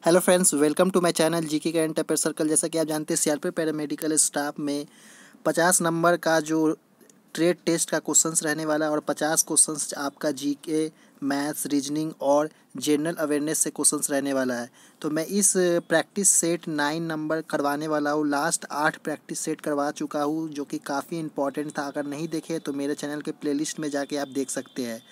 Hello friends, welcome to my channel GK current affair circle. जैसा कि आप जानते हैं, सीआरपी पैरामेडिकल स्टाफ में 50 नंबर का जो ट्रेड टेस्ट का क्वेश्चंस रहने वाला है और 50 क्वेश्चंस आपका जीके, मैथ्स, रीजनिंग और जनरल अवेयरनेस से क्वेश्चंस रहने वाला है। तो मैं इस प्रैक्टिस सेट 9 नंबर करवाने वाला हूँ। लास्ट 8 प्रैक्टिस सेट करवा चुका हूँ, जो कि काफ़ी इंपॉर्टेंट था। अगर नहीं देखे तो मेरे चैनल के प्लेलिस्ट में जाके आप देख सकते हैं।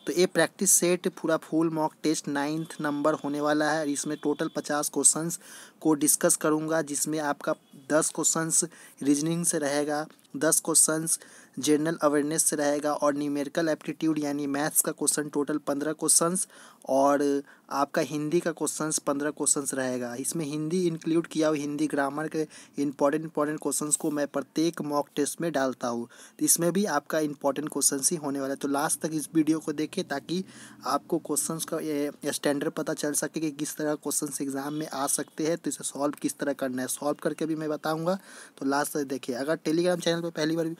तो ये प्रैक्टिस सेट पूरा full mock test 9th number होने वाला है। इसमें टोटल 50 क्वेश्चंस को डिस्कस करूंगा, जिसमें आपका 10 क्वेश्चंस रीजनिंग से रहेगा, 10 क्वेश्चंस जनरल अवेयरनेस से रहेगा और न्यूमेरिकल एप्टीट्यूड यानी मैथ्स का क्वेश्चन टोटल 15 क्वेश्चंस और आपका हिंदी का क्वेश्चंस 15 क्वेश्चंस रहेगा। इसमें हिंदी इंक्लूड किया हुआ, हिंदी ग्रामर के इंपॉर्टेंट क्वेश्चंस को मैं प्रत्येक मॉक टेस्ट में डालता हूँ। तो इसमें भी आपका इंपॉर्टेंट क्वेश्चंस ही होने वाला है। तो लास्ट तक इस वीडियो को देखें ताकि आपको क्वेश्चंस का स्टैंडर्ड पता चल सके कि किस तरह क्वेश्चंस एग्जाम में आ सकते हैं। तो इसे सॉल्व किस तरह करना है, सॉल्व करके भी मैं बताऊँगा। तो लास्ट तक देखिए। अगर टेलीग्राम चैनल पर पहली बार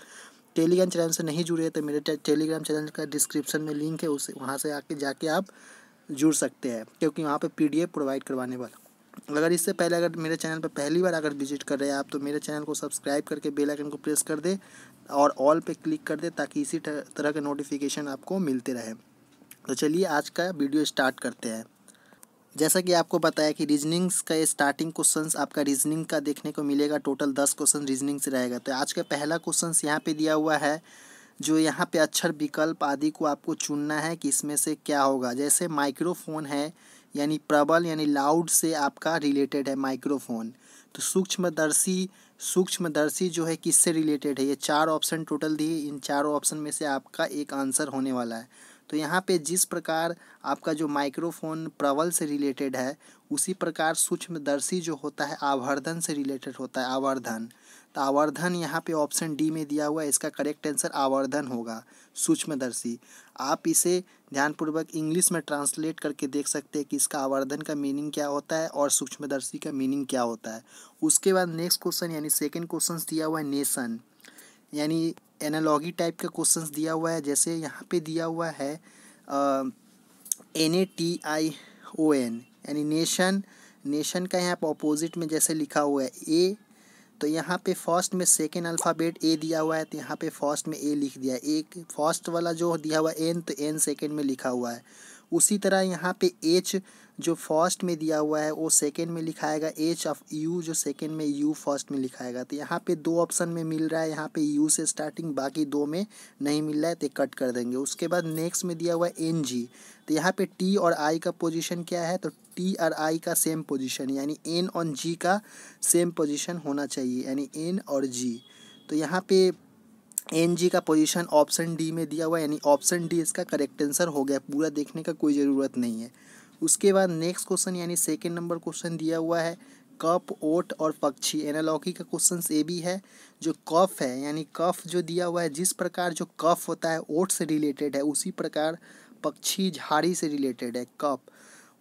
टेलीग्राम चैनल से नहीं जुड़े हैं तो मेरे टेलीग्राम चैनल का डिस्क्रिप्शन में लिंक है, उसे वहाँ से आके जाके आप जुड़ सकते हैं, क्योंकि वहाँ पे पीडीएफ प्रोवाइड करवाने वाला। अगर इससे पहले अगर मेरे चैनल पर पहली बार अगर विजिट कर रहे हैं आप, तो मेरे चैनल को सब्सक्राइब करके बेल आइकन को प्रेस कर दे और ऑल पे क्लिक कर दे, ताकि इसी तरह के नोटिफिकेशन आपको मिलते रहे। तो चलिए आज का वीडियो स्टार्ट करते हैं। जैसा कि आपको बताया कि रीजनिंग्स का स्टार्टिंग क्वेश्चंस आपका रीजनिंग का देखने को मिलेगा। टोटल 10 क्वेश्चन रीजनिंग से रहेगा। तो आज का पहला क्वेश्चंस यहाँ पे दिया हुआ है, जो यहाँ पे अक्षर विकल्प आदि को आपको चुनना है कि इसमें से क्या होगा। जैसे माइक्रोफोन है, यानी प्रबल यानी लाउड से आपका रिलेटेड है माइक्रोफोन। तो सूक्ष्मदर्शी जो है किससे रिलेटेड है। ये 4 ऑप्शन टोटल दिए, इन चारों ऑप्शन में से आपका एक आंसर होने वाला है। तो यहाँ पे जिस प्रकार आपका जो माइक्रोफोन प्रबल से रिलेटेड है, उसी प्रकार सूक्ष्मदर्शी जो होता है आवर्धन से रिलेटेड होता है, आवर्धन। तो आवर्धन यहाँ पे ऑप्शन डी में दिया हुआ है। इसका करेक्ट आंसर आवर्धन होगा, सूक्ष्मदर्शी। आप इसे ध्यानपूर्वक इंग्लिश में ट्रांसलेट करके देख सकते हैं कि इसका आवर्धन का मीनिंग क्या होता है और सूक्ष्मदर्शी का मीनिंग क्या होता है। उसके बाद नेक्स्ट क्वेश्चन यानी सेकंड क्वेश्चन दिया हुआ है नेशन, यानी एनालॉगी टाइप का क्वेश्चंस दिया हुआ है। जैसे यहाँ पे दिया हुआ है NATION यानी नेशन। नेशन का यहाँ पे ऑपोजिट में जैसे लिखा हुआ है ए, तो यहाँ पे फर्स्ट में सेकेंड अल्फ़ाबेट ए दिया हुआ है, तो यहाँ पे फर्स्ट में ए लिख दिया। एक फर्स्ट वाला जो दिया हुआ है एन, तो एन सेकेंड में लिखा हुआ है। उसी तरह यहाँ पे एच जो फर्स्ट में दिया हुआ है वो सेकेंड में लिखाएगा, एच ऑफ यू जो सेकेंड में, यू फर्स्ट में लिखाएगा। तो यहाँ पे 2 ऑप्शन में मिल रहा है, यहाँ पे यू से स्टार्टिंग, बाकी 2 में नहीं मिल रहा है, तो कट कर देंगे। उसके बाद नेक्स्ट में दिया हुआ है एन जी। तो यहाँ पे टी और आई का पोजीशन क्या है, तो टी और आई का सेम पोजीशन, यानी एन और जी का सेम पोजीशन होना चाहिए, यानी एन और जी। तो यहाँ पे एन जी का पोजीशन ऑप्शन डी में दिया हुआ है, यानी ऑप्शन डी इसका करेक्ट आंसर हो गया। पूरा देखने का कोई ज़रूरत नहीं है। उसके बाद नेक्स्ट क्वेश्चन यानी सेकेंड नंबर क्वेश्चन दिया हुआ है कप, ओट और पक्षी। एनालॉगी का क्वेश्चन ए भी है। जो कफ है यानी कफ जो दिया हुआ है, जिस प्रकार जो कफ होता है ओट से रिलेटेड है, उसी प्रकार पक्षी झाड़ी से रिलेटेड है, कप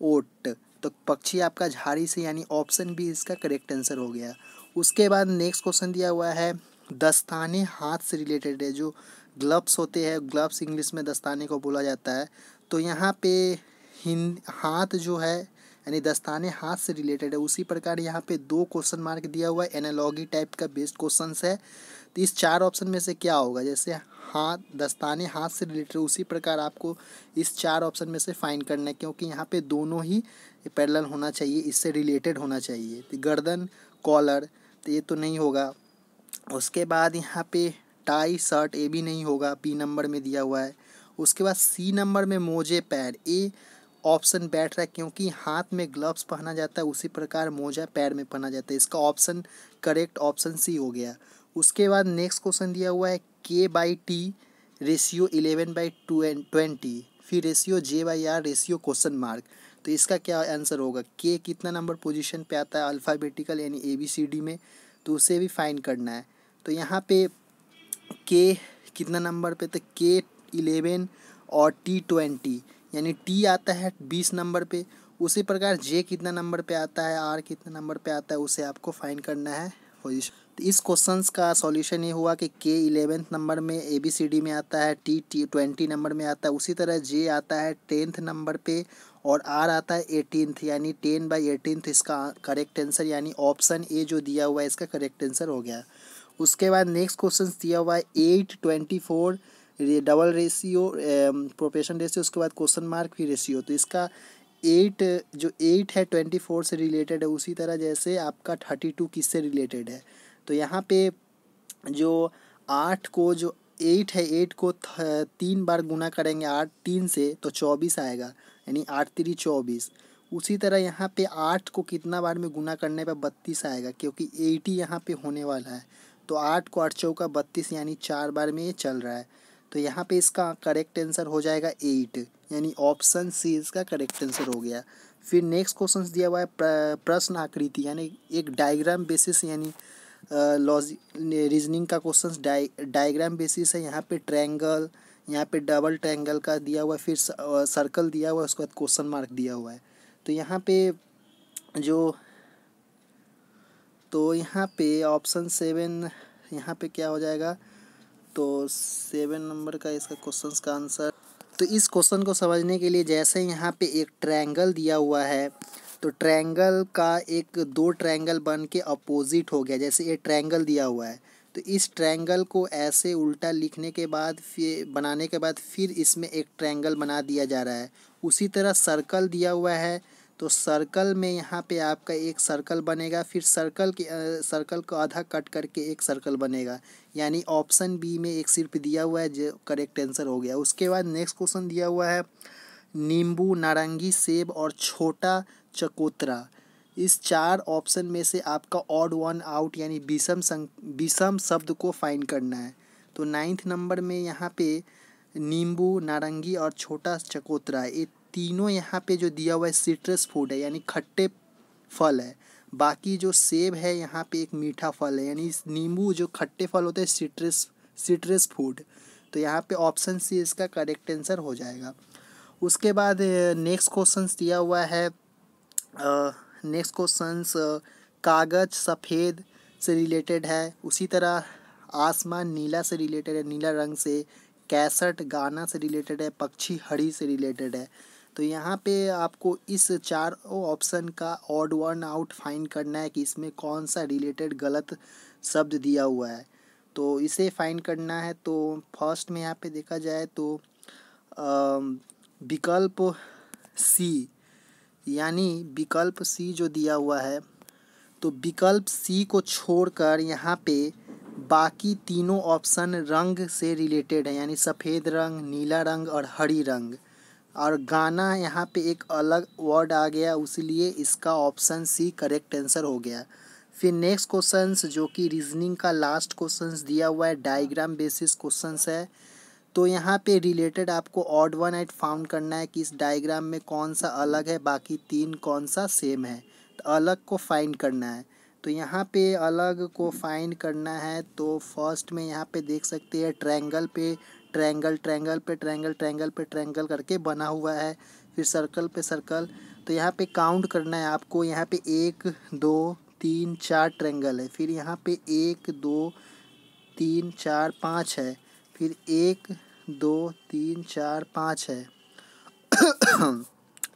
ओट। तो पक्षी आपका झाड़ी से, यानी ऑप्शन बी इसका करेक्ट आंसर हो गया। उसके बाद नेक्स्ट क्वेश्चन दिया हुआ है दस्ताने हाथ से रिलेटेड है। जो ग्लव्स होते हैं, ग्लव्स इंग्लिश में दस्ताने को बोला जाता है। तो यहाँ पे हाथ जो है यानी दस्ताने हाथ से रिलेटेड है, उसी प्रकार यहाँ पे 2 क्वेश्चन मार्क दिया हुआ है। एनालॉगी टाइप का बेस्ड क्वेश्चन है। तो इस 4 ऑप्शन में से क्या होगा। जैसे हाथ, दस्ताने हाथ से रिलेटेड, उसी प्रकार आपको इस 4 ऑप्शन में से फाइंड करना है, क्योंकि यहाँ पे दोनों ही पैरेलल होना चाहिए, इससे रिलेटेड होना चाहिए। तो गर्दन, कॉलर, तो ये तो नहीं होगा। उसके बाद यहाँ पे टाई, शर्ट, ये भी नहीं होगा, बी नंबर में दिया हुआ है। उसके बाद सी नंबर में मोजे, पैर, ए ऑप्शन बैठ रहा है, क्योंकि हाथ में ग्लव्स पहना जाता है, उसी प्रकार मोजा पैर में पहना जाता है। इसका ऑप्शन करेक्ट ऑप्शन सी हो गया। उसके बाद नेक्स्ट क्वेश्चन दिया हुआ है K/T रेशियो 11/20, फिर ratio J/R ratio question mark. तो इसका क्या आंसर होगा। के कितना नंबर पोजीशन पे आता है अल्फ़ाबेटिकल यानी ABCD में, तो उसे भी फाइंड करना है। तो यहाँ पे के कितना नंबर पे, तो K11 और T20, यानी टी आता है 20 नंबर पे। उसी प्रकार जे कितना नंबर पे आता है, आर कितना नंबर पे आता है, उसे आपको फाइंड करना है पोजीशन। तो इस क्वेश्चंस का सॉल्यूशन ये हुआ कि के 11th नंबर में ABCD में आता है, T20 नंबर में आता है, उसी तरह जे आता है 10th नंबर पे और आर आता है 18th, यानी 10/18 इसका करेक्ट आंसर, यानी ऑप्शन ए जो दिया हुआ है इसका करेक्ट आंसर हो गया। उसके बाद नेक्स्ट क्वेश्चन दिया हुआ है 8/24 डबल रेशियो प्रोपेशन रेशियो, उसके बाद क्वेश्चन मार्क फिर रेशियो। तो इसका 8 है 24 से रिलेटेड है, उसी तरह जैसे आपका 32 किससे रिलेटेड है। तो यहाँ पे जो 8 को जो 8 है 8 को 3 बार गुना करेंगे 8 3 से तो 24 आएगा, यानी 8×3 24। उसी तरह यहाँ पे 8 को कितना बार में गुना करने पे 32 आएगा, क्योंकि 80 यहाँ पे होने वाला है। तो 8 को 8 चौका 32, यानी 4 बार में ये चल रहा है। तो यहाँ पे इसका करेक्ट आंसर हो जाएगा 8, यानी ऑप्शन सी इसका करेक्ट आंसर हो गया। फिर नेक्स्ट क्वेश्चन दिया हुआ है प्रश्न आकृति, यानी एक डायग्राम बेसिस, यानी रीजनिंग का क्वेश्चन डायग्राम बेसिस है। यहाँ पे ट्रायंगल, यहाँ पे डबल ट्रायंगल का दिया हुआ है, फिर सर्कल दिया हुआ है, उसके बाद क्वेश्चन मार्क दिया हुआ है। तो यहाँ पे ऑप्शन 7 यहाँ पे क्या हो जाएगा, तो 7 नंबर का इसका क्वेश्चन का आंसर। तो इस क्वेश्चन को समझने के लिए जैसे यहाँ पे एक ट्रायंगल दिया हुआ है, तो ट्रायंगल का एक 2 ट्रायंगल बन के अपोजिट हो गया। जैसे ये ट्रायंगल दिया हुआ है, तो इस ट्रायंगल को ऐसे उल्टा लिखने के बाद फिर बनाने के बाद फिर इसमें एक ट्रायंगल बना दिया जा रहा है। उसी तरह सर्कल दिया हुआ है, तो सर्कल में यहाँ पे आपका एक सर्कल बनेगा, फिर सर्कल को आधा कट करके एक सर्कल बनेगा, यानी ऑप्शन बी में एक सिर्फ दिया हुआ है जो करेक्ट आंसर हो गया। उसके बाद नेक्स्ट क्वेश्चन दिया हुआ है नींबू, नारंगी, सेब और छोटा चकोतरा। इस 4 ऑप्शन में से आपका ऑड वन आउट, यानी विषम शब्द को फाइंड करना है। तो 9th नंबर में यहाँ पे नींबू, नारंगी और छोटा चकोतरा, ये तीनों यहाँ पे जो दिया हुआ है सिट्रस फूड है, यानी खट्टे फल है। बाकी जो सेब है यहाँ पे एक मीठा फल है, यानी नींबू जो खट्टे फल होते हैं सिट्रस फूड। तो यहाँ पे ऑप्शन सी इसका करेक्ट आंसर हो जाएगा। उसके बाद नेक्स्ट क्वेश्चन दिया हुआ है, नेक्स्ट क्वेश्चन कागज सफ़ेद से रिलेटेड है, उसी तरह आसमान नीला से रिलेटेड है, नीला रंग से। कैसेट गाना से रिलेटेड है, पक्षी हरी से रिलेटेड है। तो यहाँ पे आपको इस 4 ऑप्शन का ऑड वन आउट फाइंड करना है कि इसमें कौन सा रिलेटेड गलत शब्द दिया हुआ है, तो इसे फाइंड करना है। तो फर्स्ट में यहाँ पे देखा जाए तो विकल्प सी, यानी विकल्प सी जो दिया हुआ है, तो विकल्प सी को छोड़कर यहाँ पे बाकी तीनों ऑप्शन रंग से रिलेटेड है, यानी सफ़ेद रंग, नीला रंग और हरी रंग। और गाना यहाँ पे एक अलग वर्ड आ गया, इसलिए इसका ऑप्शन सी करेक्ट आंसर हो गया। फिर नेक्स्ट क्वेश्चंस जो कि रीजनिंग का लास्ट क्वेश्चंस दिया हुआ है, डायग्राम बेसिस क्वेश्चंस है। तो यहाँ पे रिलेटेड आपको ऑड वन आउट फाउंड करना है कि इस डायग्राम में कौन सा अलग है, बाकी 3 कौन सा सेम है। तो अलग को फाइंड करना है। तो यहाँ पे अलग को फाइंड करना है, तो फर्स्ट में यहाँ पे देख सकते हैं ट्रायंगल पे ट्रायंगल, ट्रायंगल पे ट्रायंगल, ट्रायंगल पे ट्रायंगल करके बना हुआ है, फिर सर्कल पे सर्कल। तो यहाँ पे काउंट करना है आपको, यहाँ पे 1 2 3 4 ट्रायंगल है, फिर यहाँ पे 1 2 3 4 5 है, फिर 1 2 3 4 5 है।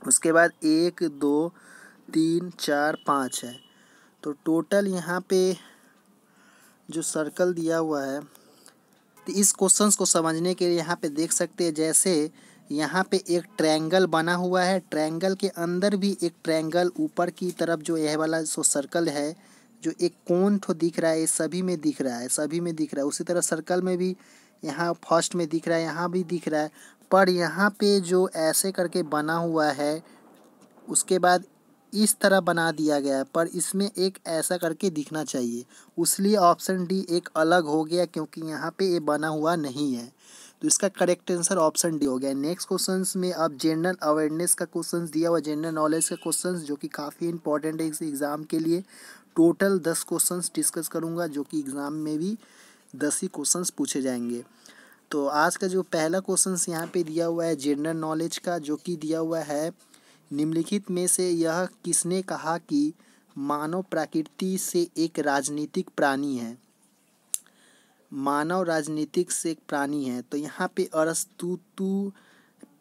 उसके बाद 1 2 3 4 5 है। तो टोटल यहाँ पे जो सर्कल दिया हुआ है, तो इस क्वेश्चंस को समझने के लिए यहाँ पे देख सकते हैं, जैसे यहाँ पे एक ट्रायंगल बना हुआ है, ट्रायंगल के अंदर भी एक ट्रायंगल ऊपर की तरफ जो यह वाला जो सर्कल है, जो एक कोन ठो दिख रहा है, ये सभी में दिख रहा है, सभी में दिख रहा है। उसी तरह सर्कल में भी यहाँ फर्स्ट में दिख रहा है, यहाँ भी दिख रहा है, पर यहाँ पे जो ऐसे करके बना हुआ है उसके बाद इस तरह बना दिया गया है, पर इसमें एक ऐसा करके दिखना चाहिए, इसलिए ऑप्शन डी एक अलग हो गया, क्योंकि यहाँ पे ये बना हुआ नहीं है। तो इसका करेक्ट आंसर ऑप्शन डी हो गया। नेक्स्ट क्वेश्चंस में अब जनरल अवेयरनेस का क्वेश्चंस दिया हुआ, जनरल नॉलेज का क्वेश्चंस जो कि काफ़ी इंपॉर्टेंट है इस एग्ज़ाम के लिए। टोटल 10 क्वेश्चंस डिस्कस करूँगा, जो कि एग्ज़ाम में भी 10 ही क्वेश्चंस पूछे जाएंगे। तो आज का जो पहला क्वेश्चंस यहाँ पे दिया हुआ है जनरल नॉलेज का, जो कि दिया हुआ है निम्नलिखित में से यह किसने कहा कि मानव प्रकृति से एक राजनीतिक प्राणी है। मानव राजनीतिक से एक प्राणी है, तो यहाँ पे अरस्तु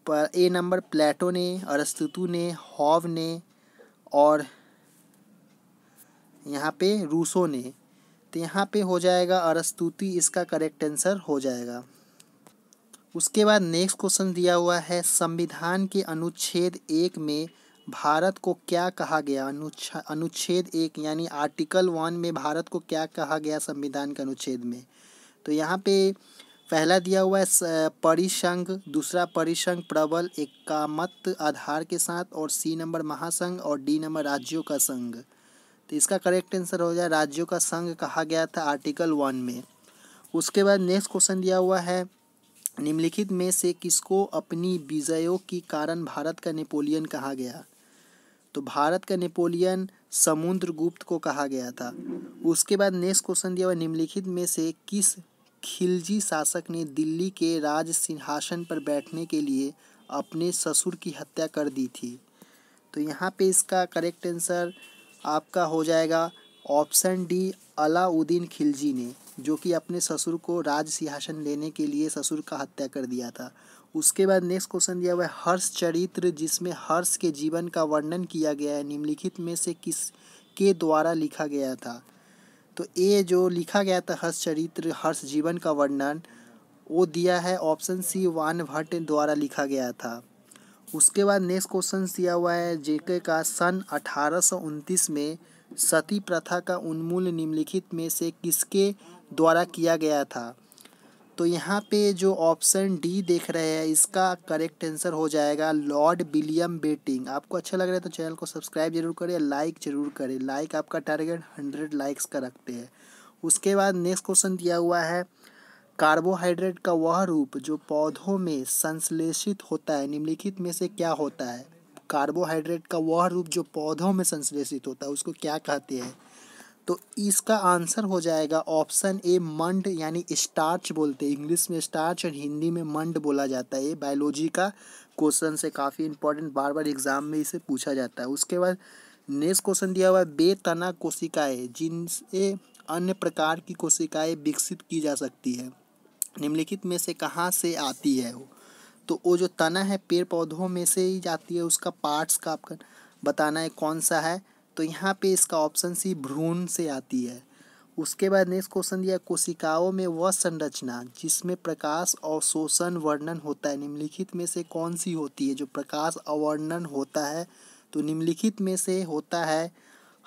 ए नंबर प्लेटो ने, अरस्तु ने, हॉब ने और यहाँ पे रूसो ने। तो यहाँ पे हो जाएगा अरस्तुति इसका करेक्ट आंसर हो जाएगा। उसके बाद नेक्स्ट क्वेश्चन दिया हुआ है, संविधान के अनुच्छेद 1 में भारत को क्या कहा गया। अनुच्छेद 1 यानी आर्टिकल 1 में भारत को क्या कहा गया संविधान के अनुच्छेद में। तो यहाँ पे पहला दिया हुआ है परिसंघ, दूसरा परिसंघ प्रबल एकमत आधार के साथ, और सी नंबर महासंघ, और डी नंबर राज्यों का संघ। तो इसका करेक्ट आंसर हो जाए राज्यों का संघ कहा गया था आर्टिकल 1 में। उसके बाद नेक्स्ट क्वेश्चन दिया हुआ है, निम्नलिखित में से किसको अपनी विजयों के कारण भारत का नेपोलियन कहा गया। तो भारत का नेपोलियन समुद्रगुप्त को कहा गया था। उसके बाद नेक्स्ट क्वेश्चन दिया हुआ, निम्नलिखित में से किस खिलजी शासक ने दिल्ली के राज सिंहासन पर बैठने के लिए अपने ससुर की हत्या कर दी थी। तो यहाँ पे इसका करेक्ट आंसर आपका हो जाएगा ऑप्शन डी, अलाउद्दीन खिलजी ने, जो कि अपने ससुर को राज सिंहासन लेने के लिए ससुर का हत्या कर दिया था। उसके बाद नेक्स्ट क्वेश्चन दिया हुआ है, हर्ष चरित्र जिसमें हर्ष के जीवन का वर्णन किया गया है, निम्नलिखित में से किस के द्वारा लिखा गया था। तो ये जो लिखा गया था हर्ष चरित्र, हर्ष जीवन का वर्णन, वो दिया है ऑप्शन सी, वान भट्ट द्वारा लिखा गया था। उसके बाद नेक्स्ट क्वेश्चन दिया हुआ है जेके का, सन 1829 में सती प्रथा का उन्मूलन निम्नलिखित में से किसके द्वारा किया गया था। तो यहाँ पे जो ऑप्शन डी देख रहे हैं इसका करेक्ट आंसर हो जाएगा लॉर्ड विलियम बेटिंग। आपको अच्छा लग रहा है तो चैनल को सब्सक्राइब जरूर करें, लाइक जरूर करें। लाइक आपका टारगेट 100 लाइक्स का रखते हैं। उसके बाद नेक्स्ट क्वेश्चन दिया हुआ है, कार्बोहाइड्रेट का वह रूप जो पौधों में संश्लेषित होता है, निम्नलिखित में से क्या होता है। कार्बोहाइड्रेट का वह रूप जो पौधों में संश्लेषित होता है उसको क्या कहते हैं। तो इसका आंसर हो जाएगा ऑप्शन ए, मंड, यानी स्टार्च बोलते हैं। इंग्लिश में स्टार्च और हिंदी में मंड बोला जाता है। ये बायोलॉजी का क्वेश्चन से काफ़ी इंपॉर्टेंट, बार बार एग्जाम में इसे पूछा जाता है। उसके बाद नेक्स्ट क्वेश्चन दिया हुआ है, बेतना कोशिकाएं जिनसे अन्य प्रकार की कोशिकाएं विकसित की जा सकती है, निम्नलिखित में से कहाँ से आती है वो। तो वो जो तना है पेड़ पौधों में से ही जाती है, उसका पार्ट्स का आपका बताना है कौन सा है। तो यहाँ पे इसका ऑप्शन सी, भ्रूण से आती है। उसके बाद नेक्स्ट क्वेश्चन दिया, कोशिकाओं में वह संरचना जिसमें प्रकाश अवशोषण वर्णन होता है, निम्नलिखित में से कौन सी होती है जो प्रकाश अवर्णन होता है। तो निम्नलिखित में से होता है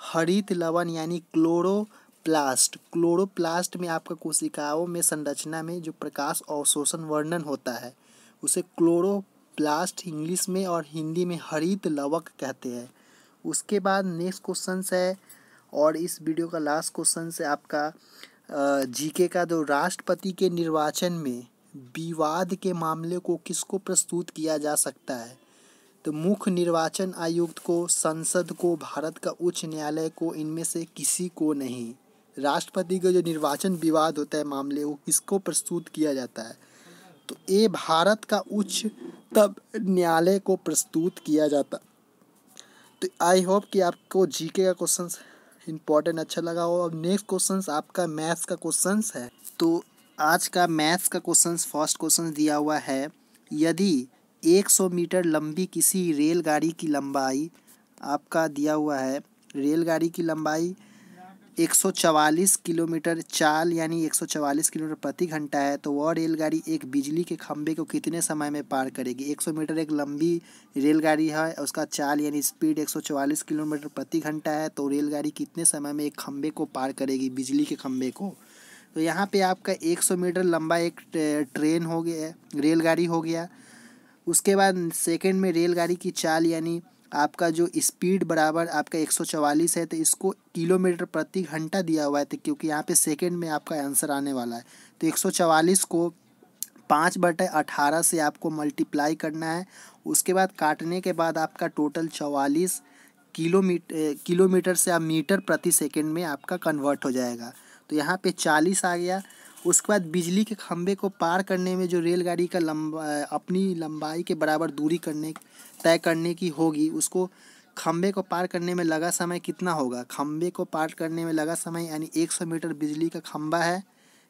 हरित लवण यानी क्लोरोप्लास्ट। क्लोरोप्लास्ट में आपका कोशिकाओं में संरचना में जो प्रकाश अवशोषण वर्णन होता है उसे क्लोरोप्लास्ट इंग्लिश में और हिंदी में हरित लवक कहते हैं। उसके बाद नेक्स्ट क्वेश्चन है, और इस वीडियो का लास्ट क्वेश्चन है आपका जीके का, जो राष्ट्रपति के निर्वाचन में विवाद के मामले को किसको प्रस्तुत किया जा सकता है। तो मुख्य निर्वाचन आयुक्त को, संसद को, भारत का उच्च न्यायालय को, इनमें से किसी को नहीं। राष्ट्रपति का जो निर्वाचन विवाद होता है मामले, वो किसको प्रस्तुत किया जाता है। तो ये भारत का उच्चतम न्यायालय को प्रस्तुत किया जाता। तो आई होप कि आपको जीके का क्वेश्चन इंपॉर्टेंट अच्छा लगा हो। अब नेक्स्ट क्वेश्चन आपका मैथ्स का क्वेश्चन है। तो आज का मैथ्स का क्वेश्चन, फर्स्ट क्वेश्चन दिया हुआ है, यदि 100 मीटर लंबी किसी रेलगाड़ी की लंबाई, आपका दिया हुआ है रेलगाड़ी की लंबाई 144 किलोमीटर चाल यानी 144 किलोमीटर प्रति घंटा है, तो वह रेलगाड़ी एक बिजली के खंभे को कितने समय में पार करेगी। 100 मीटर एक लंबी रेलगाड़ी है, उसका चाल यानी स्पीड 144 किलोमीटर प्रति घंटा है, तो रेलगाड़ी कितने समय में एक खंभे को पार करेगी, बिजली के खंभे को। तो यहाँ पे आपका 100 मीटर लंबा एक ट्रेन हो गया, रेलगाड़ी हो गया। उसके बाद सेकंड में रेलगाड़ी की चाल यानी आपका जो स्पीड बराबर आपका 144 है, तो इसको किलोमीटर प्रति घंटा दिया हुआ है, तो क्योंकि यहाँ पे सेकंड में आपका आंसर आने वाला है। तो 144 को 5/18 से आपको मल्टीप्लाई करना है। उसके बाद काटने के बाद आपका टोटल 44 किलोमीटर से आप मीटर प्रति सेकंड में आपका कन्वर्ट हो जाएगा। तो यहाँ पे 40 आ गया। उसके बाद बिजली के खंभे को पार करने में जो रेलगाड़ी का अपनी लंबाई के बराबर दूरी तय करने की होगी, उसको खंभे को पार करने में लगा समय कितना होगा। खंभे को पार करने में लगा समय यानी 100 मीटर बिजली का खंभा है,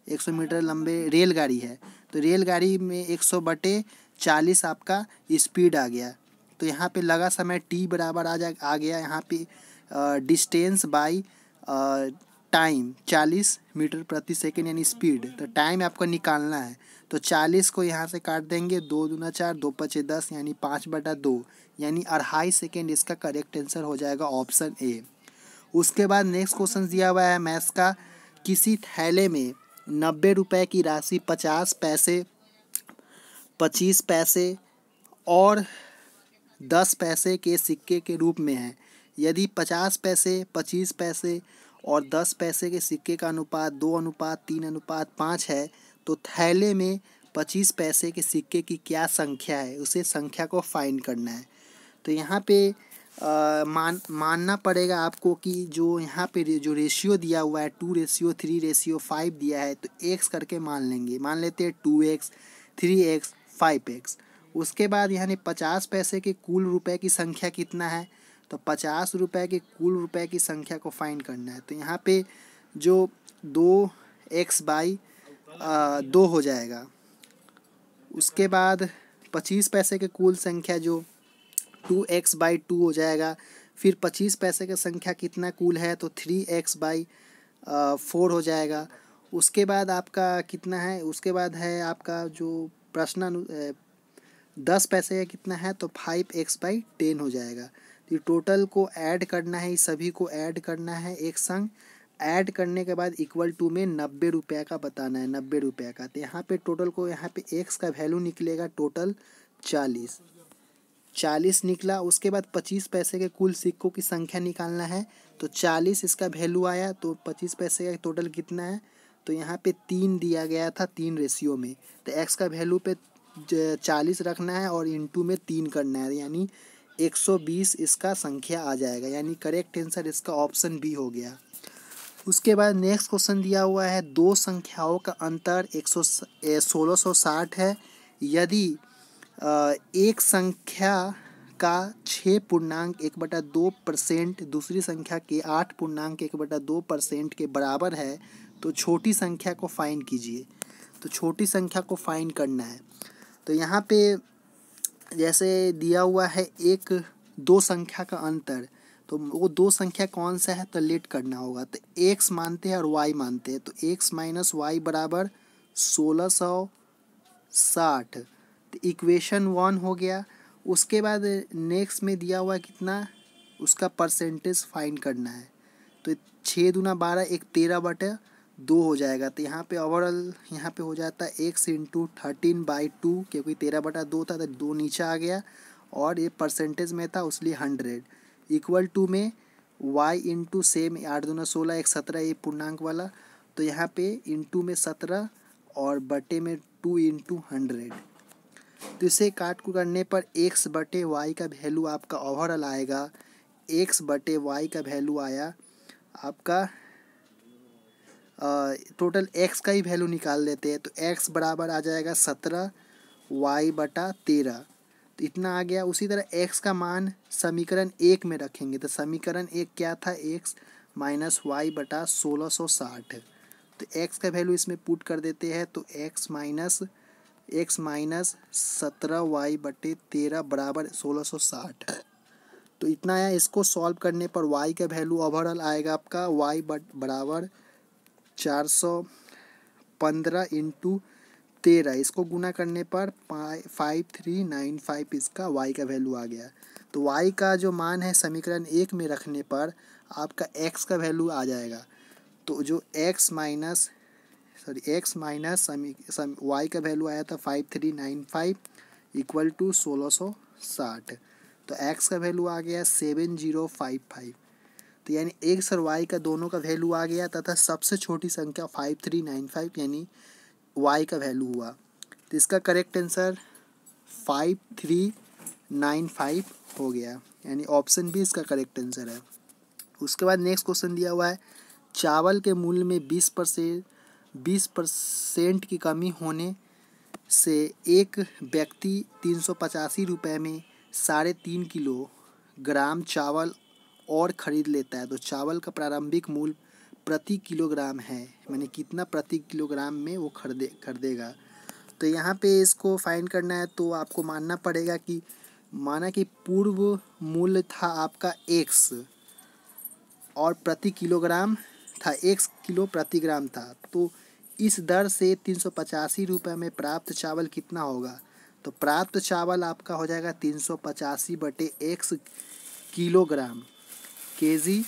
100 मीटर लंबे रेलगाड़ी है, तो रेलगाड़ी में 100/4 40 आपका स्पीड आ गया। तो यहाँ पे लगा समय टी बराबर आ गया यहाँ पे डिस्टेंस बाई टाइम 40 मीटर प्रति सेकेंड यानी स्पीड। तो टाइम आपको निकालना है, तो 40 को यहाँ से काट देंगे, 2 दूना 4, 2 पचे 10 यानी 5/2 यानी 2.5 सेकेंड इसका करेक्ट आंसर हो जाएगा ऑप्शन ए। उसके बाद नेक्स्ट क्वेश्चन दिया हुआ है मैथ्स का, किसी थैले में 90 रुपये की राशि 50 पैसे, 25 पैसे और 10 पैसे के सिक्के के रूप में है। यदि 50 पैसे, 25 पैसे और 10 पैसे के सिक्के का अनुपात 2:3:5 है, तो थैले में 25 पैसे के सिक्के की क्या संख्या है, उसे संख्या को फाइंड करना है। तो यहाँ पे मानना पड़ेगा आपको कि जो यहाँ पे जो रेशियो दिया हुआ है 2:3:5 दिया है, तो x करके मान लेंगे, मान लेते हैं 2x, 3x, 5x। उसके बाद यहाँ 50 पैसे के कुल रुपए की संख्या कितना है, तो 50 रुपये के कुल रुपए की संख्या को फाइंड करना है। तो यहाँ पे जो 2x/2 हो जाएगा। उसके बाद 25 पैसे के कुल संख्या जो 2x/2 हो जाएगा। फिर 25 पैसे की संख्या कितना कुल है, तो 3x/4 हो जाएगा। उसके बाद आपका कितना है, उसके बाद है आपका जो प्रश्न 10 पैसे का कितना है, तो 5x/10 हो जाएगा। तो टोटल को ऐड करना है, इस सभी को ऐड करना है एक संग। ऐड करने के बाद इक्वल टू में 90 रुपये का बताना है, 90 रुपये का। तो यहाँ पे टोटल को यहाँ पे x का वैल्यू निकलेगा टोटल 40 निकला। उसके बाद 25 पैसे के कुल सिक्कों की संख्या निकालना है, तो 40 इसका वैल्यू आया। तो 25 पैसे का टोटल कितना है, तो यहाँ पे 3 दिया गया था, 3 रेशियो में। तो x का वैल्यू पे 40 रखना है और इंटू में 3 करना है, यानी 120 इसका संख्या आ जाएगा, यानी करेक्ट आंसर इसका ऑप्शन बी हो गया। उसके बाद नेक्स्ट क्वेश्चन दिया हुआ है, दो संख्याओं का अंतर 1660 है। यदि एक संख्या का 6.1/2% दूसरी संख्या के 8.1/2% के बराबर है, तो छोटी संख्या को फाइंड कीजिए। तो छोटी संख्या को फाइंड करना है, तो यहाँ पे जैसे दिया हुआ है दो संख्या का अंतर, तो वो दो संख्या कौन सा है, तो लेट करना होगा। तो x मानते हैं और y मानते हैं, तो x - y बराबर 1660। तो इक्वेशन 1 हो गया। उसके बाद नेक्स्ट में दिया हुआ कितना, उसका परसेंटेज फाइंड करना है। तो 6 दूना 12, 13/2 हो जाएगा। तो यहाँ पे ओवरऑल यहाँ पे हो जाता है x × 13/2, क्योंकि 13/2 था तो 2 नीचे आ गया और ये परसेंटेज में था इसलिए 100 इक्वल टू में y × सेम 8 दूना 16, 1 17 ये पूर्णांक वाला। तो यहाँ पे इंटू में 17 और बटे में 2 × 100। तो इसे काट को करने पर x/y का वैल्यू आपका ओवरऑल आएगा, x/y का वैल्यू आया आपका टोटल x का ही वैल्यू निकाल लेते हैं। तो x बराबर आ जाएगा 17 y/13, तो इतना आ गया। उसी तरह x का मान समीकरण 1 में रखेंगे, तो समीकरण 1 क्या था, x - y/1660। तो x का वैल्यू इसमें पुट कर देते हैं, तो x - 17y/13 बराबर 1660। तो इतना आया। इसको सॉल्व करने पर y का वैल्यू ओवरऑल आएगा आपका y बराबर 415 × 13, इसको गुना करने पर 5395 इसका y का वैल्यू आ गया। तो y का जो मान है समीकरण 1 में रखने पर आपका x का वैल्यू आ जाएगा। तो जो x माइनस y का वैल्यू आया था 5395 इक्वल टू 1660। तो x का वैल्यू आ गया 7055। तो यानी x और y का दोनों का वैल्यू आ गया तथा सबसे छोटी संख्या 5395 यानी y का वैल्यू हुआ। तो इसका करेक्ट आंसर 5395 हो गया, यानी ऑप्शन बी इसका करेक्ट आंसर है। उसके बाद नेक्स्ट क्वेश्चन दिया हुआ है, चावल के मूल्य में 20% की कमी होने से एक व्यक्ति 385 रुपये में 3.5 किलोग्राम चावल और ख़रीद लेता है। तो चावल का प्रारंभिक मूल्य प्रति किलोग्राम है, माने कितना प्रति किलोग्राम में वो खरीदेगा। तो यहाँ पे इसको फाइंड करना है तो आपको मानना पड़ेगा कि माना कि पूर्व मूल्य था आपका x और प्रति किलोग्राम था, 1 किलो प्रति ग्राम था, तो इस दर से 385 रुपये में प्राप्त चावल कितना होगा। तो प्राप्त चावल आपका हो जाएगा 385/x किलोग्राम, केजी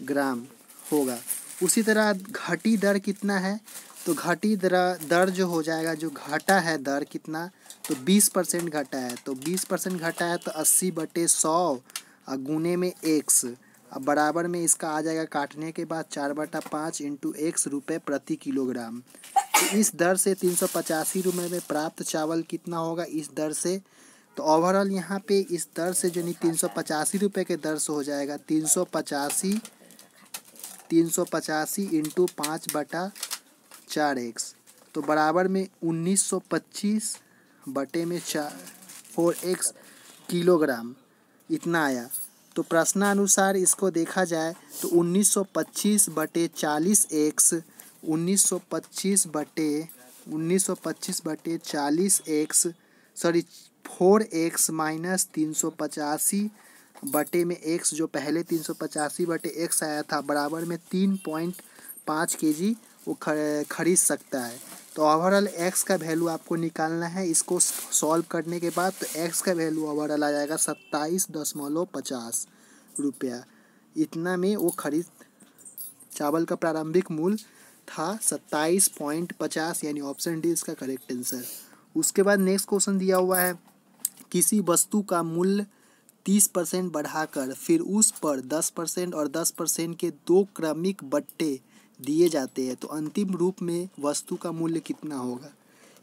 ग्राम होगा। उसी तरह घटी दर कितना है, तो घटी दर जो हो जाएगा, जो घटा है दर कितना, तो 20% घटा है, तो 20% घटा है तो 80/100 और गुने में x, अब बराबर में इसका आ जाएगा काटने के बाद 4/5 इंटू x रुपये प्रति किलोग्राम। तो इस दर से 385 रुपये में प्राप्त चावल कितना होगा इस दर से। तो ओवरऑल यहाँ पे इस दर से जो नहीं 385 रुपये के दर से हो जाएगा 385 इंटू 5/4x, तो बराबर में 1925 बटे में 4x किलोग्राम इतना आया। तो प्रश्नानुसार इसको देखा जाए तो 1925/40x 1925/40x sorry 4x minus 385 बटे में x, जो पहले 385/x आया था, बराबर में 3.5 kg वो खरीद सकता है। तो ओवरऑल x का वैल्यू आपको निकालना है। इसको सॉल्व करने के बाद तो x का वैल्यू ओवरऑल आ जाएगा 27.50 रुपया। इतना में वो खरीद चावल का प्रारंभिक मूल्य था 27.50, यानी ऑप्शन डी इसका करेक्ट आंसर। उसके बाद नेक्स्ट क्वेश्चन दिया हुआ है, किसी वस्तु का मूल्य 30% बढ़ाकर फिर उस पर 10% और 10% के 2 क्रमिक बट्टे दिए जाते हैं, तो अंतिम रूप में वस्तु का मूल्य कितना होगा।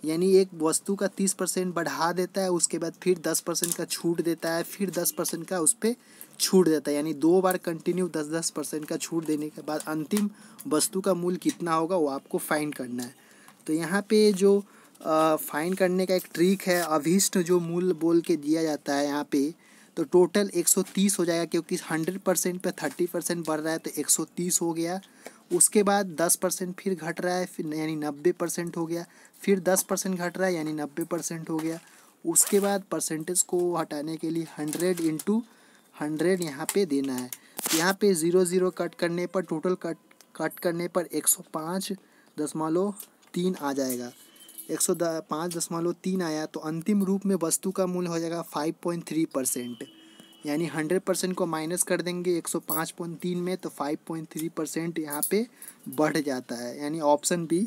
यानी एक वस्तु का 30% बढ़ा देता है, उसके बाद फिर 10% का छूट देता है, फिर 10% का उस पर छूट देता है, यानी 2 बार कंटिन्यू 10% का छूट देने के बाद अंतिम वस्तु का मूल्य कितना होगा वो आपको फाइंड करना है। तो यहाँ पे जो फाइंड करने का एक ट्रिक है, अभिष्ट जो मूल्य बोल के दिया जाता है यहाँ पे, तो टोटल 130 हो जाएगा, क्योंकि 100% पे 30% बढ़ रहा है तो 130 हो गया। उसके बाद 10% फिर घट रहा है, फिर यानी 90% हो गया, फिर 10% घट रहा है यानी 90% हो गया। उसके बाद परसेंटेज को हटाने के लिए 100 इंटू 100 यहाँ पे देना है। यहाँ पे 0 कट करने पर टोटल कट करने पर 105.3 आ जाएगा, 105.3 आया। तो अंतिम रूप में वस्तु का मूल्य हो जाएगा 5.3%, यानी 100% को माइनस कर देंगे 105.3 में तो 5.3% यहाँ पे बढ़ जाता है, यानी ऑप्शन बी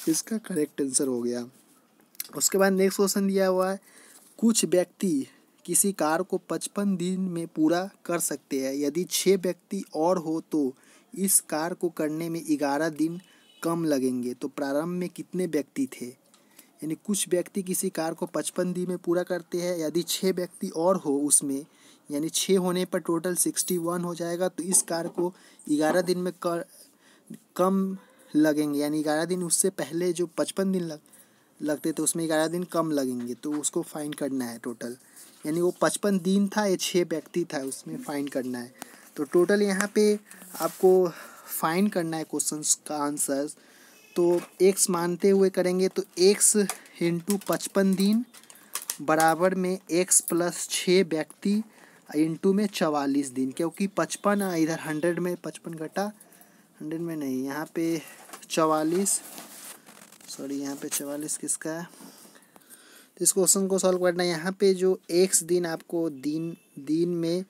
इसका करेक्ट आंसर हो गया। उसके बाद नेक्स्ट क्वेश्चन दिया हुआ है, कुछ व्यक्ति किसी कार्य को 55 दिन में पूरा कर सकते हैं, यदि 6 व्यक्ति और हो तो इस कार्य को करने में 11 दिन कम लगेंगे, तो प्रारंभ में कितने व्यक्ति थे। यानी कुछ व्यक्ति किसी कार्य को 55 दिन में पूरा करते हैं, यदि 6 व्यक्ति और हो उसमें, यानी 6 होने पर टोटल 61 हो जाएगा, तो इस कार्य को 11 दिन में कम लगेंगे, यानी 11 दिन उससे पहले जो 55 दिन लगते थे उसमें 11 दिन कम लगेंगे, तो उसको फाइंड करना है टोटल। यानी वो 55 दिन था, ये 6 व्यक्ति था, उसमें फाइंड करना है। तो टोटल यहाँ पे आपको फाइंड करना है क्वेश्चन का आंसर। तो x मानते हुए करेंगे तो x इंटू 55 दिन बराबर में x प्लस 6 व्यक्ति इंटू में 44 दिन, क्योंकि 55 इधर 100 में 55 घटा 100 में नहीं, यहाँ पे 44 यहाँ पे 44 किसका है। तो इस क्वेश्चन को सॉल्व करना है। यहाँ पे जो x दिन आपको दिन में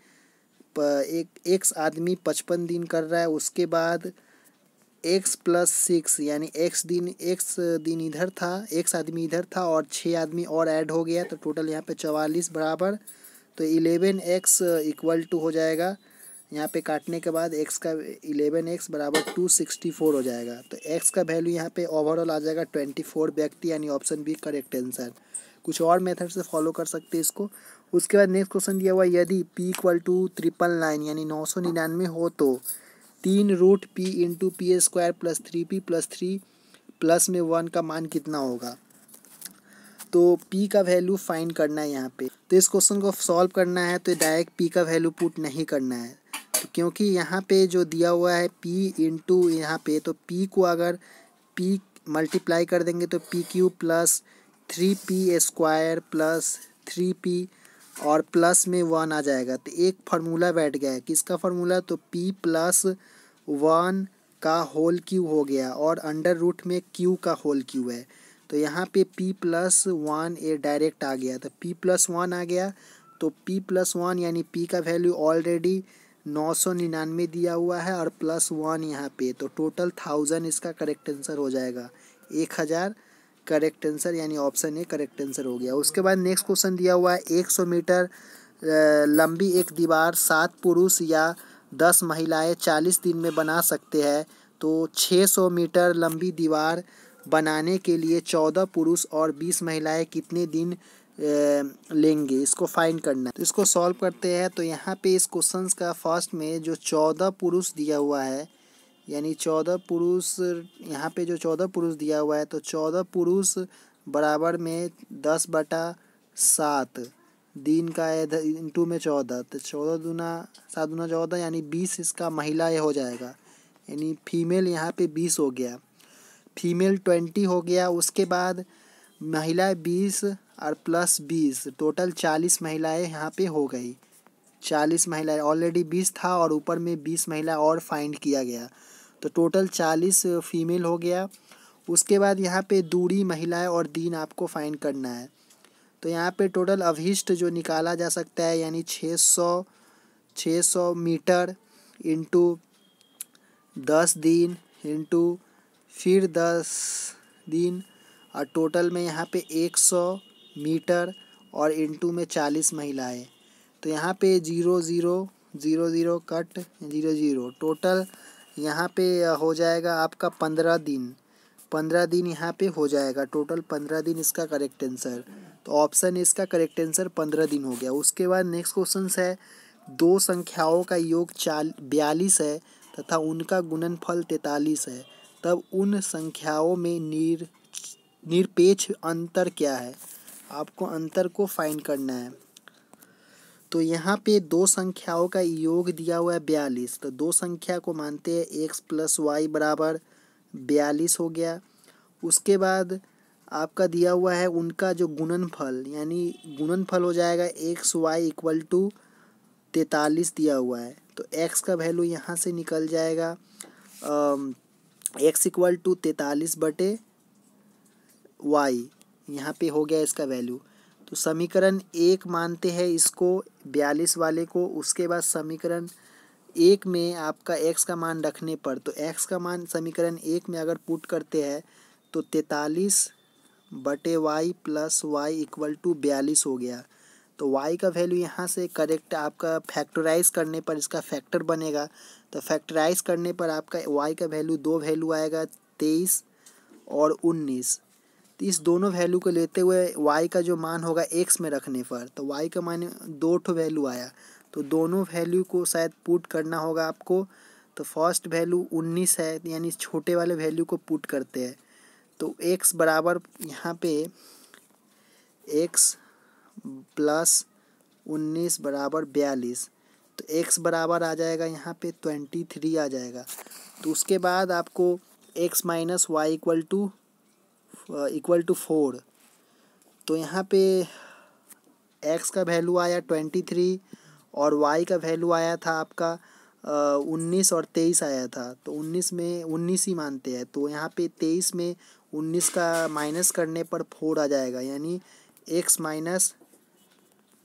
एक x आदमी 55 दिन कर रहा है, उसके बाद x प्लस 6 यानी x दिन इधर था, x आदमी इधर था और 6 आदमी और ऐड हो गया, तो टोटल यहाँ पे 44 बराबर, तो 11x इक्वल टू हो जाएगा, यहाँ पे काटने के बाद x का 11x बराबर 264 हो जाएगा। तो x का वैल्यू यहाँ पे ओवरऑल आ जाएगा 24 व्यक्ति, यानी ऑप्शन बी करेक्ट आंसर। कुछ और मेथड से फॉलो कर सकते हैं इसको। उसके बाद नेक्स्ट क्वेश्चन दिया हुआ, यदि p इक्वल टू 999 यानी 999 हो तो 3√p into p² plus 3p plus 3 plus में 1 का मान कितना होगा। तो p का वैल्यू फाइंड करना है यहाँ पे। तो इस क्वेश्चन को सॉल्व करना है तो डायरेक्ट p का वैल्यू पुट नहीं करना है, तो क्योंकि यहाँ पे जो दिया हुआ है p इंटू यहाँ पे, तो p को अगर p मल्टीप्लाई कर देंगे तो p cube plus 3p² plus 3p और प्लस में 1 आ जाएगा। तो एक फार्मूला बैठ गया है, किसका फार्मूला? तो p+1 का होल क्यू हो गया और अंडर रूट में q का होल क्यू है। तो यहाँ पे p+1 ये डायरेक्ट आ गया, तो p+1 आ गया। तो p+1 यानी p का वैल्यू ऑलरेडी 999 दिया हुआ है और +1 यहाँ पे, तो टोटल 1000 इसका करेक्ट आंसर हो जाएगा। 1000 करेक्ट आंसर, यानी ऑप्शन ए करेक्ट आंसर हो गया। उसके बाद नेक्स्ट क्वेश्चन दिया हुआ है 100 मीटर लंबी एक दीवार 7 पुरुष या 10 महिलाएं 40 दिन में बना सकते हैं। तो 600 मीटर लंबी दीवार बनाने के लिए 14 पुरुष और 20 महिलाएं कितने दिन लेंगे, इसको फाइंड करना है। तो इसको सॉल्व करते हैं। तो यहाँ पे इस क्वेश्चन का फर्स्ट में जो 14 पुरुष दिया हुआ है, यानी 14 पुरुष, यहाँ पे जो 14 पुरुष दिया हुआ है, तो 14 पुरुष बराबर में 10/7 दिन का है, इंटू में 14, तो 14 दूना 7 दूना 14 यानी 20 इसका महिला ये हो जाएगा, यानी फीमेल यहाँ पे 20 हो गया, फीमेल 20 हो गया। उसके बाद महिला 20 और प्लस 20 टोटल 40 महिलाएं यहाँ पे हो गई। 40 महिलाएं, ऑलरेडी 20 था और ऊपर में 20 महिला और फाइंड किया गया, तो टोटल 40 फीमेल हो गया। उसके बाद यहाँ पे दूरी, महिलाएं और दिन आपको फाइंड करना है। तो यहाँ पे टोटल अवशिष्ट जो निकाला जा सकता है, यानी 600 मीटर इंटू 10 दिन इंटू फिर 10 दिन और टोटल में यहाँ पे 100 मीटर और इंटू में 40 महिलाएं। तो यहाँ पे 0 0 0 0 कट 0 0, टोटल यहाँ पे हो जाएगा आपका 15 दिन। 15 दिन यहाँ पे हो जाएगा, टोटल 15 दिन इसका करेक्ट आंसर। तो ऑप्शन इसका करेक्ट आंसर 15 दिन हो गया। उसके बाद नेक्स्ट क्वेश्चन है, दो संख्याओं का योग 42 है तथा उनका गुणनफल 43 है, तब उन संख्याओं में निरपेक्ष अंतर क्या है? आपको अंतर को फाइंड करना है। तो यहाँ पे दो संख्याओं का योग दिया हुआ है 42, तो दो संख्या को मानते हैं x + y बराबर 42 हो गया। उसके बाद आपका दिया हुआ है उनका जो गुणनफल, यानी गुणनफल हो जाएगा xy = 43 दिया हुआ है। तो x का वैल्यू यहाँ से निकल जाएगा x = 43/y, यहाँ पे हो गया इसका वैल्यू। तो समीकरण 1 मानते हैं इसको 42 वाले को। उसके बाद समीकरण 1 में आपका x का मान रखने पर, तो x का मान समीकरण 1 में अगर पुट करते हैं तो 43/y + y = 42 हो गया। तो y का वैल्यू यहाँ से करेक्ट आपका फैक्टराइज करने पर इसका फैक्टर बनेगा। तो फैक्टराइज करने पर आपका y का वैल्यू दो वैल्यू आएगा, 23 और 19। तो इस दोनों वैल्यू को लेते हुए y का जो मान होगा x में रखने पर, तो y का मान 2 वैल्यू आया। तो दोनों वैल्यू को शायद पुट करना होगा आपको। तो फर्स्ट वैल्यू 19 है, यानी छोटे वाले वैल्यू को पुट करते हैं। तो x बराबर यहाँ पे x + 19 = 42, तो x बराबर आ जाएगा यहाँ पे 23 आ जाएगा। तो उसके बाद आपको x - y = 4, तो यहाँ पे x का वैल्यू आया 23 और y का वैल्यू आया था आपका 19 और 23 आया था। तो 19 में 19 ही मानते हैं, तो यहाँ पे 23 में 19 का माइनस करने पर 4 आ जाएगा, यानी x -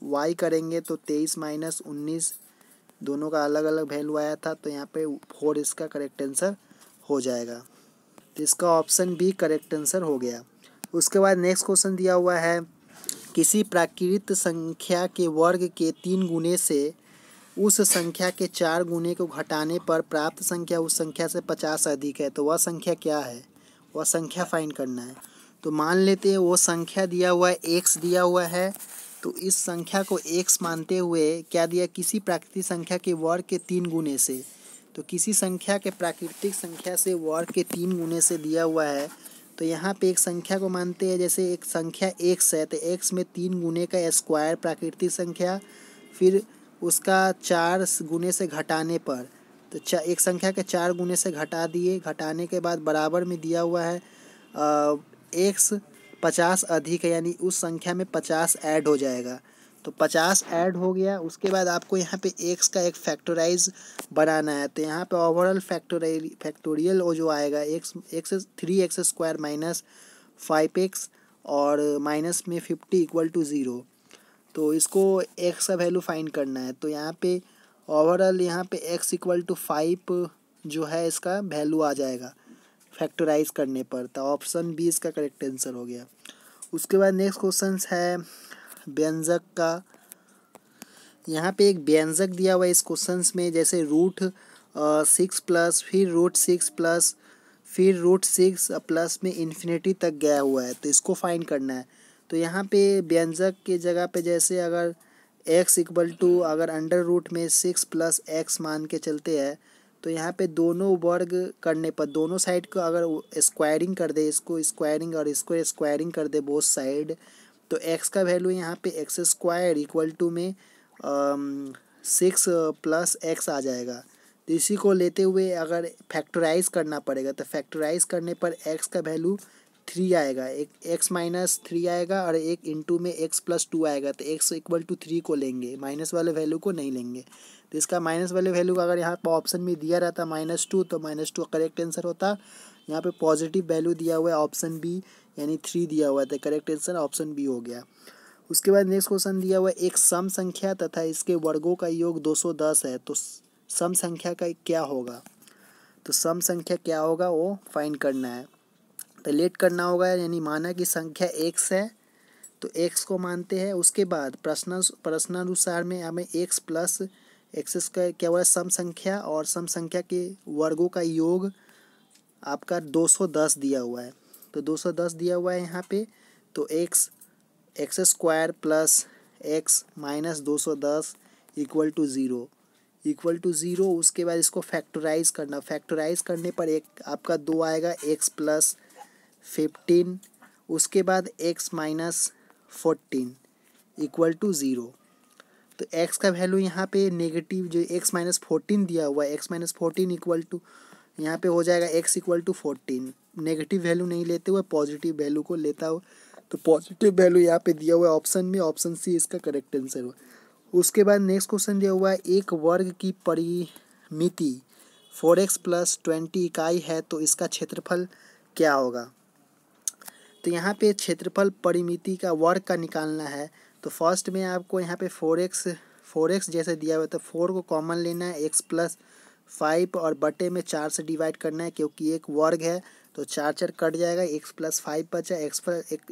y करेंगे तो 23 - 19 दोनों का अलग अलग वैल्यू आया था, तो यहाँ पे 4 इसका करेक्ट आंसर हो जाएगा। तो इसका ऑप्शन बी करेक्ट आंसर हो गया। उसके बाद नेक्स्ट क्वेश्चन दिया हुआ है, किसी प्राकृत संख्या के वर्ग के 3 गुने से उस संख्या के 4 गुने को घटाने पर प्राप्त संख्या उस संख्या से 50 अधिक है, तो वह संख्या क्या है? वह संख्या फाइंड करना है। तो मान लेते हैं वो संख्या दिया हुआ है x दिया हुआ है, तो इस संख्या को x मानते हुए क्या दिया, किसी प्राकृतिक संख्या के वर्ग के 3 गुने से। तो किसी संख्या के प्राकृतिक संख्या से वर्ग के 3 गुने से दिया हुआ है। तो यहाँ पे एक संख्या को मानते हैं, जैसे एक संख्या x है तो x में 3 गुने का स्क्वायर प्राकृतिक संख्या, फिर उसका 4 गुने से घटाने पर, तो एक संख्या के 4 गुने से घटा दिए, घटाने के बाद बराबर में दिया हुआ है x 50 अधिक है, यानी उस संख्या में 50 ऐड हो जाएगा। तो 50 ऐड हो गया। उसके बाद आपको यहाँ पे x का एक फैक्टराइज बनाना है। तो यहाँ पे ओवरऑल फैक्टोरियल वो जो आएगा x 3x² माइनस 5x और माइनस में 50 इक्वल टू 0। तो इसको x का वैल्यू फाइंड करना है। तो यहाँ पे ओवरऑल यहाँ पे x इक्वल टू 5 जो है इसका वैल्यू आ जाएगा फैक्टराइज करने पर। तो ऑप्शन बी इसका करेक्ट आंसर हो गया। उसके बाद नेक्स्ट क्वेश्चन है व्यंजक का। यहाँ पे एक व्यंजक दिया हुआ है इस क्वेश्चन में, जैसे √6 प्लस फिर √6 प्लस फिर √6 प्लस में इन्फिनिटी तक गया हुआ है। तो इसको फाइंड करना है। तो यहाँ पे व्यंजक की जगह पे जैसे अगर x इक्वल टू अगर अंडर रूट में 6 प्लस x मान के चलते हैं, तो यहाँ पे दोनों वर्ग करने पर दोनों साइड को अगर स्क्वायरिंग कर दे, इसको स्क्वायरिंग और इसको स्क्वायरिंग कर दे बोथ साइड, तो x का वैल्यू यहाँ पे x² इक्वल टू में 6 प्लस x आ जाएगा। तो इसी को लेते हुए अगर फैक्टराइज करना पड़ेगा, तो फैक्टराइज करने पर x का वैल्यू 3 आएगा, एक x माइनस 3 आएगा और एक इंटू में x प्लस 2 आएगा। तो x इक्वल टू 3 को लेंगे, माइनस वाले वैल्यू को नहीं लेंगे। तो इसका माइनस वाले वैल्यू का अगर यहाँ पर ऑप्शन में दिया रहता -2, तो -2 करेक्ट आंसर होता। यहाँ पे पॉजिटिव वैल्यू दिया हुआ है ऑप्शन बी, यानी 3 दिया हुआ है। तो करेक्ट आंसर ऑप्शन बी हो गया। उसके बाद नेक्स्ट क्वेश्चन दिया हुआ है एक सम संख्या तथा इसके वर्गों का योग 210 है। तो सम संख्या का क्या होगा? तो सम संख्या क्या होगा वो फाइंड करना है। तो लेट करना होगा, यानी माना कि संख्या x है तो x को मानते हैं। उसके बाद प्रश्नानुसार में हमें x प्लस x का क्या हुआ है सम संख्या, और सम संख्या के वर्गों का योग आपका 210 दिया हुआ है। तो 210 दिया हुआ है यहाँ पे। तो x² plus x minus 210 equal to 0। उसके बाद इसको फैक्टराइज करना, फैक्टराइज करने पर एक आपका 2 आएगा x प्लस 15, उसके बाद x माइनस 14 इक्वल टू 0। तो x का वैल्यू यहाँ पे नेगेटिव जो x माइनस 14 दिया हुआ है, x माइनस 14 इक्वल टू यहाँ पे हो जाएगा x equal to 14। Negative value नहीं लेते हुए पॉजिटिव वैल्यू को लेता हो, तो पॉजिटिव वैल्यू यहाँ पे दिया हुआ है ऑप्शन में, ऑप्शन सी इसका करेक्ट आंसर हुआ। उसके बाद नेक्स्ट क्वेश्चन दिया हुआ है एक वर्ग की परिमिति 4x प्लस 20 इकाई है, तो इसका क्षेत्रफल क्या होगा? तो यहाँ पे क्षेत्रफल परिमिति का वर्ग का निकालना है। तो फर्स्ट में आपको यहाँ पे 4x जैसे दिया हुआ है, तो 4 को कॉमन लेना है, x प्लस 5 और बटे में 4 से डिवाइड करना है, क्योंकि एक वर्ग है तो 4 कट जाएगा, x प्लस 5 बचा।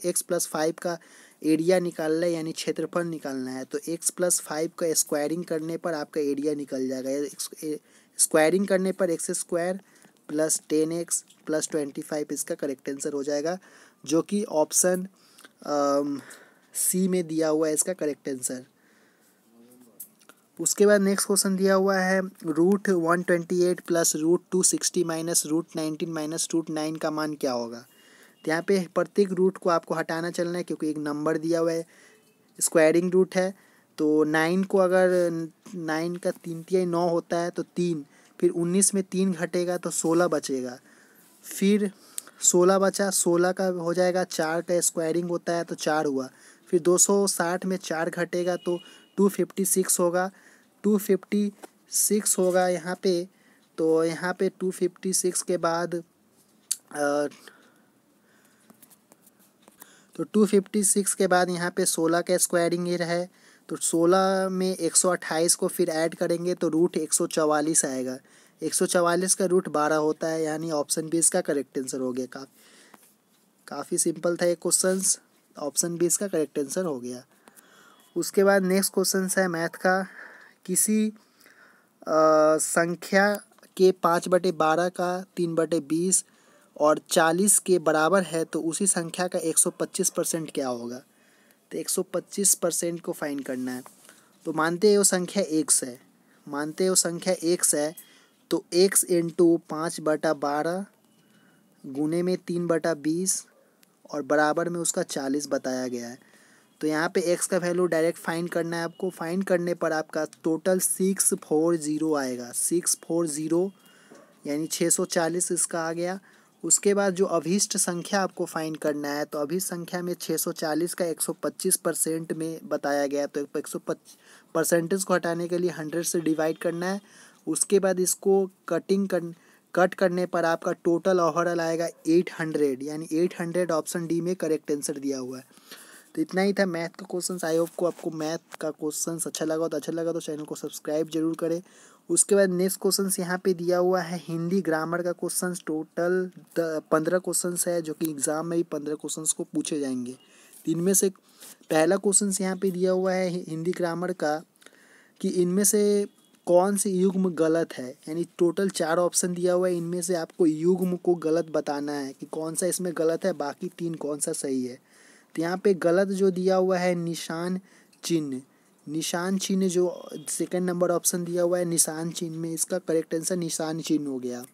x प्लस 5 का एरिया निकालना है, यानी क्षेत्रफल निकालना है। तो x प्लस 5 का स्क्वायरिंग करने पर आपका एरिया निकल जाएगा। स्क्वायरिंग करने पर x² प्लस 10x प्लस 25 इसका करेक्ट आंसर हो जाएगा, जो कि ऑप्शन सी में दिया हुआ है इसका करेक्ट आंसर। उसके बाद नेक्स्ट क्वेश्चन दिया हुआ है √128 प्लस √260 माइनस √19 माइनस √9 का मान क्या होगा? तो यहाँ पे प्रत्येक रूट को आपको हटाना चलना है, क्योंकि एक नंबर दिया हुआ है, स्क्वायरिंग रूट है। तो 9 को अगर 9 का 3×9 होता है तो 3, फिर 19 में 3 घटेगा तो 16 बचेगा, फिर 16 बचा, 16 का हो जाएगा, 4 का स्क्वायरिंग होता है तो 4 हुआ, फिर 260 में 4 घटेगा तो 256 होगा। 256 होगा यहाँ पे। तो यहाँ पे 256 के बाद तो 256 के बाद यहाँ पे 16 का स्क्वायरिंग ही है, तो 16 में 128 को फिर ऐड करेंगे तो √144 आएगा। 144 का रूट 12 होता है, यानी ऑप्शन बी इसका करेक्ट आंसर हो गया। काफ़ी सिंपल था ये क्वेश्चन, ऑप्शन बी इसका करेक्ट आंसर हो गया। उसके बाद नेक्स्ट क्वेश्चन है मैथ का। किसी संख्या के 5/12 का 3/20 और 40 के बराबर है, तो उसी संख्या का 125% क्या होगा? तो 125% को फाइंड करना है। तो मानते हैं वो संख्या x है, तो x इंटू 5/12 गुने में 3/20 और बराबर में उसका 40 बताया गया है। तो यहाँ पे x का वैल्यू डायरेक्ट फाइंड करना है आपको। फाइंड करने पर आपका टोटल 640 आएगा, 640 यानी 640 इसका आ गया। उसके बाद जो अभीष्ट संख्या आपको फाइंड करना है, तो अभीष्ट संख्या में 640 का 125% में बताया गया है, तो 125% को हटाने के लिए 100 से डिवाइड करना है। उसके बाद इसको कट करने पर आपका टोटल ओवरऑल आएगा 800, यानी 800 ऑप्शन डी में करेक्ट आंसर दिया हुआ है। तो इतना ही था मैथ का क्वेश्चन। आई होप को आपको मैथ का क्वेश्चन अच्छा लगा तो चैनल को सब्सक्राइब जरूर करें। उसके बाद नेक्स्ट क्वेश्चन यहाँ पे दिया हुआ है हिंदी ग्रामर का क्वेश्चन। टोटल 15 क्वेश्चन है, जो कि एग्जाम में भी 15 क्वेश्चन को पूछे जाएंगे। इनमें से पहला क्वेश्चन यहाँ पे दिया हुआ है हिंदी ग्रामर का कि इनमें से कौन सी युग्म गलत है, यानी टोटल 4 ऑप्शन दिया हुआ है, इनमें से आपको युग्म को गलत बताना है कि कौन सा इसमें गलत है, बाकी 3 कौन सा सही है। तो यहाँ पे गलत जो दिया हुआ है निशान चिन्ह जो सेकंड नंबर ऑप्शन दिया हुआ है निशान चिन्ह में, इसका करेक्ट आंसर निशान चिन्ह हो गया।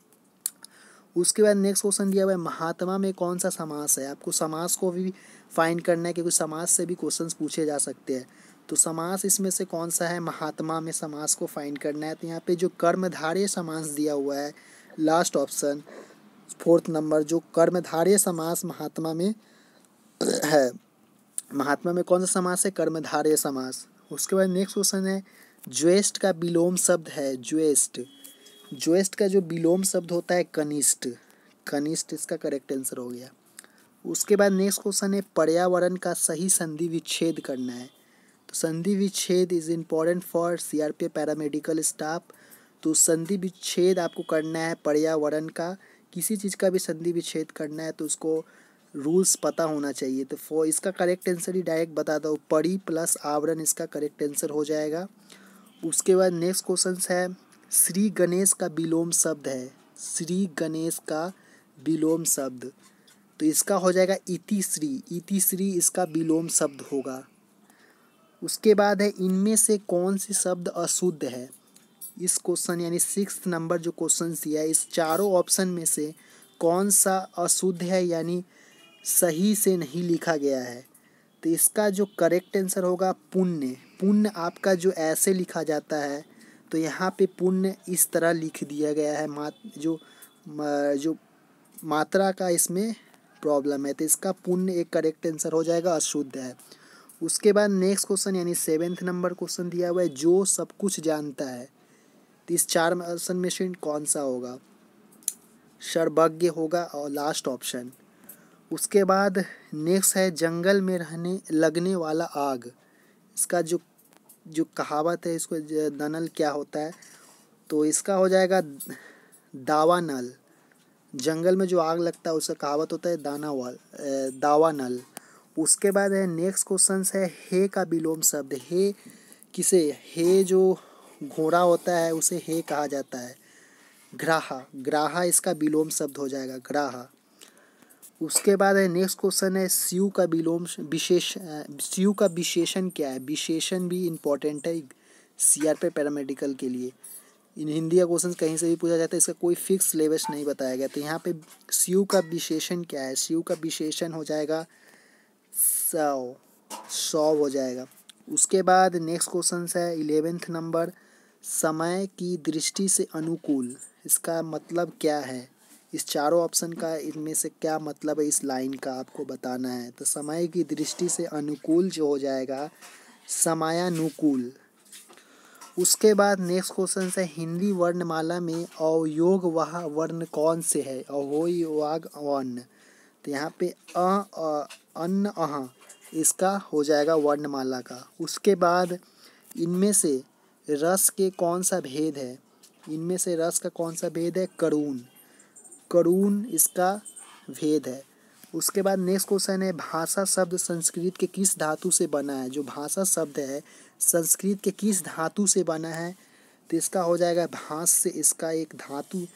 उसके बाद नेक्स्ट क्वेश्चन दिया हुआ है महात्मा में कौन सा समास है। आपको समास को भी फाइंड करना है, क्योंकि समास से भी क्वेश्चंस पूछे जा सकते हैं। तो समास इसमें से कौन सा है, महात्मा में समास को फाइंड करना है। तो यहाँ पे जो कर्मधारय समास दिया हुआ है लास्ट ऑप्शन 4th नंबर, जो कर्मधारय समास महात्मा में है, महात्मा में कौन सा समास है, कर्मधारय समास। उसके बाद नेक्स्ट क्वेश्चन है ज्येष्ठ का विलोम शब्द है ज्येष्ठ का जो विलोम शब्द होता है कनिष्ठ इसका करेक्ट आंसर हो गया। उसके बाद नेक्स्ट क्वेश्चन है पर्यावरण का सही संधि विच्छेद करना है। तो संधि विच्छेद is important for CRPF paramedical staff. तो संधि विच्छेद आपको करना है पर्यावरण का, किसी चीज़ का भी संधि विच्छेद करना है तो उसको रूल्स पता होना चाहिए। तो इसका करेक्ट आंसर ही डायरेक्ट बता दो, परि प्लस आवरण इसका करेक्ट आंसर हो जाएगा। उसके बाद नेक्स्ट क्वेश्चन है श्री गणेश का विलोम शब्द है, श्री गणेश का विलोम शब्द, तो इसका हो जाएगा इतिश्री इसका विलोम शब्द होगा। उसके बाद है इनमें से कौन सी शब्द अशुद्ध है। इस क्वेश्चन यानी 6th नंबर जो क्वेश्चन दिया है, इस चारों ऑप्शन में से कौन सा अशुद्ध है, यानी सही से नहीं लिखा गया है। तो इसका जो करेक्ट आंसर होगा पुण्य आपका जो ऐसे लिखा जाता है, तो यहाँ पे पुण्य इस तरह लिख दिया गया है, जो मात्रा का इसमें प्रॉब्लम है, तो इसका पुण्य एक करेक्ट आंसर हो जाएगा, अशुद्ध है। उसके बाद नेक्स्ट क्वेश्चन यानी 7th नंबर क्वेश्चन दिया हुआ है जो सब कुछ जानता है। तो इस 4 ऑप्शन में से कौन सा होगा, सर्वज्ञ होगा और लास्ट ऑप्शन। उसके बाद नेक्स्ट है जंगल में लगने वाला आग, इसका जो कहावत है, इसको दनल क्या होता है, तो इसका हो जाएगा दावानल। जंगल में जो आग लगता है उसका कहावत होता है दावानल। उसके बाद है नेक्स्ट क्वेश्चन है हे का विलोम शब्द, हे जो घोड़ा होता है उसे हे कहा जाता है, ग्राहा इसका विलोम शब्द हो जाएगा, ग्राहा। उसके बाद है नेक्स्ट क्वेश्चन है स्यू का विशेषण क्या है। विशेषण भी इम्पोर्टेंट है सीआरपीएफ पैरामेडिकल के लिए। इन हिंदी का क्वेश्चन कहीं से भी पूछा जाता है, इसका कोई फिक्स सिलेबस नहीं बताया गया। तो यहाँ पे स्यू का विशेषण क्या है, स्यू का विशेषण हो जाएगा सौ हो जाएगा। उसके बाद नेक्स्ट क्वेश्चन है 11th नंबर समय की दृष्टि से अनुकूल, इसका मतलब क्या है। इस चारों ऑप्शन का इनमें से क्या मतलब है, इस लाइन का आपको बताना है। तो समय की दृष्टि से अनुकूल जो हो जाएगा समयानुकूल। उसके बाद नेक्स्ट क्वेश्चन है हिंदी वर्णमाला में अवयोग वह वर्ण कौन से है, अवयवाग वर्ण। तो यहाँ पे अन्न अह इसका हो जाएगा वर्णमाला का। उसके बाद इनमें से रस के कौन सा भेद है, इनमें से रस का कौन सा भेद है, करून इसका भेद है। उसके बाद नेक्स्ट क्वेश्चन है भाषा शब्द संस्कृत के किस धातु से बना है। जो भाषा शब्द है संस्कृत के किस धातु से बना है, तो इसका हो जाएगा भाष से इसका एक धातु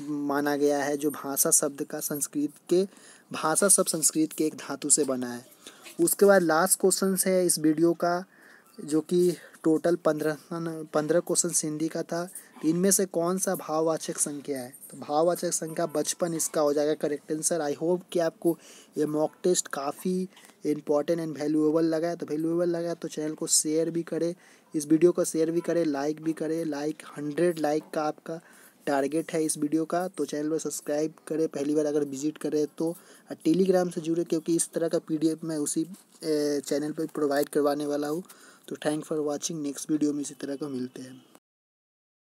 माना गया है। जो भाषा शब्द संस्कृत के एक धातु से बना है। उसके बाद लास्ट क्वेश्चन है इस वीडियो का, जो कि टोटल 15 क्वेश्चन हिंदी का था। इनमें से कौन सा भाववाचक संख्या है, तो भाववाचक संख्या 55 इसका हो जाएगा करेक्ट आंसर। आई होप कि आपको ये मॉक टेस्ट काफ़ी इंपॉर्टेंट एंड वैल्यूएबल लगा तो चैनल को शेयर भी करें, इस वीडियो को शेयर भी करें, लाइक भी करें। 100 लाइक का आपका टारगेट है इस वीडियो का। तो चैनल को सब्सक्राइब करें पहली बार अगर विजिट करें तो, टेलीग्राम से जुड़े क्योंकि इस तरह का PDF मैं उसी चैनल पर प्रोवाइड करवाने वाला हूँ। तो thank for watching. Next video में इसी तरह का मिलते हैं।